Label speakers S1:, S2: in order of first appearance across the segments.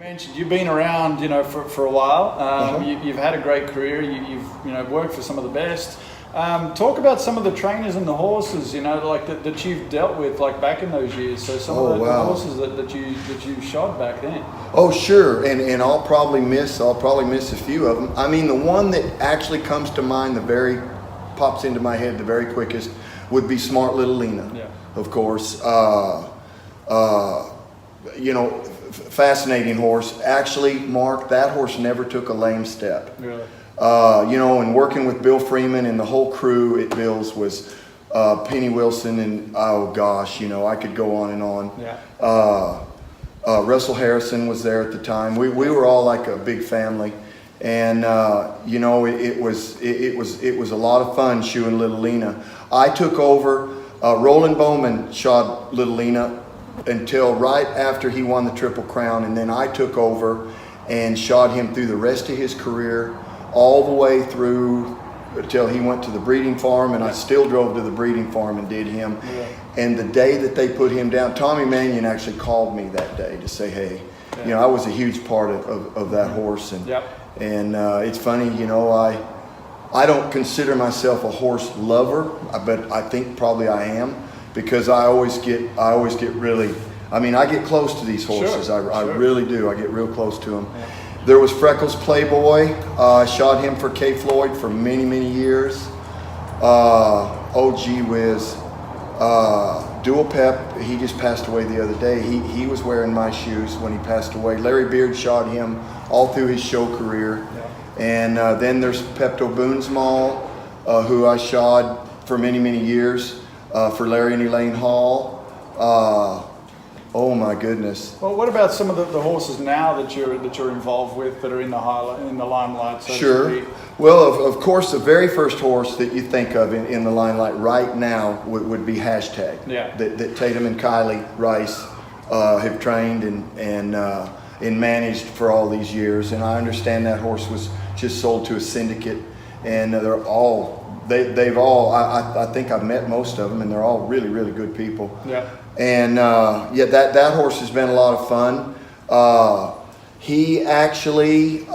S1: Mentioned you've been around, for a while. You've had a great career. You've worked for some of the best. Talk about some of the trainers and the horses, like that you've dealt with, like back in those years. So some of the horses that you shod back then.
S2: Oh, sure, and I'll probably miss a few of them. I mean, the one that actually comes to mind, pops into my head the very quickest, would be Smart Little Lena.
S1: Yeah.
S2: Of course. Fascinating horse. Actually, Mark, that horse never took a lame step.
S1: Really?
S2: And working with Bill Freeman and the whole crew at Bill's was Penny Wilson and, oh gosh, I could go on and on.
S1: Yeah.
S2: Russell Harrison was there at the time. We were all like a big family, and it was a lot of fun shoeing Little Lena. I took over. Roland Bowman shod Little Lena until right after he won the Triple Crown, and then I took over and shod him through the rest of his career, all the way through until he went to the breeding farm, and I still drove to the breeding farm and did him.
S1: Yeah.
S2: And the day that they put him down, Tommy Mannion actually called me that day to say, hey, I was a huge part of that horse. And and it's funny, I don't consider myself a horse lover, but I think probably I am, because I always get really, I get close to these horses.
S1: Sure,
S2: I really do. I get real close to them. Yeah. There was Freckles Playboy. I shot him for K. Floyd for many, many years. Oh, gee whiz. Dual Pep, he just passed away the other day. He was wearing my shoes when he passed away. Larry Beard shot him all through his show career. Yeah. And then there's Pepto Boonsmall, who I shod for many, many years for Larry and Elaine Hall. Oh my goodness.
S1: Well, what about some of the horses now that you're involved with that are in the limelight? So
S2: sure. Well, of course, the very first horse that you think of in the limelight right now would be Hashtag.
S1: Yeah.
S2: That Tatum and Kylie Rice have trained and managed for all these years. And I understand that horse was just sold to a syndicate, and they've all. I think I've met most of them, and they're all really, really good people.
S1: Yeah.
S2: And that horse has been a lot of fun. He actually,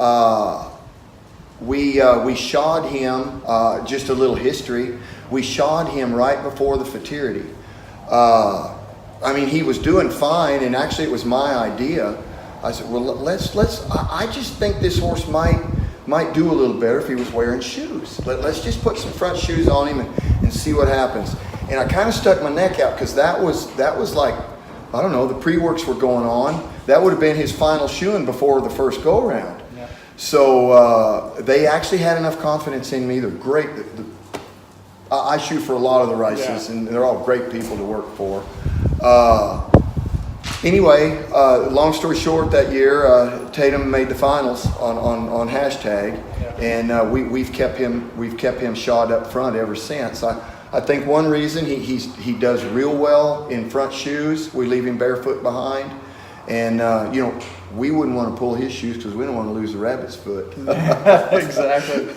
S2: we shod him, just a little history, we shod him right before the Futurity. He was doing fine, and actually it was my idea. I said, well, I just think this horse might do a little better if he was wearing shoes. Let's just put some front shoes on him and see what happens. And I kind of stuck my neck out, because that was like, I don't know, the pre-works were going on. That would have been his final shoeing before the first go-around. Yeah. So they actually had enough confidence in me. They're great. I shoot for a lot of the Rices, and they're all great people to work for. Anyway, long story short, that year Tatum made the finals on Hashtag, and we've kept him shod up front ever since. I think one reason he does real well in front shoes. We leave him barefoot behind, and we wouldn't want to pull his shoes because we don't want to lose the rabbit's foot.
S1: Exactly.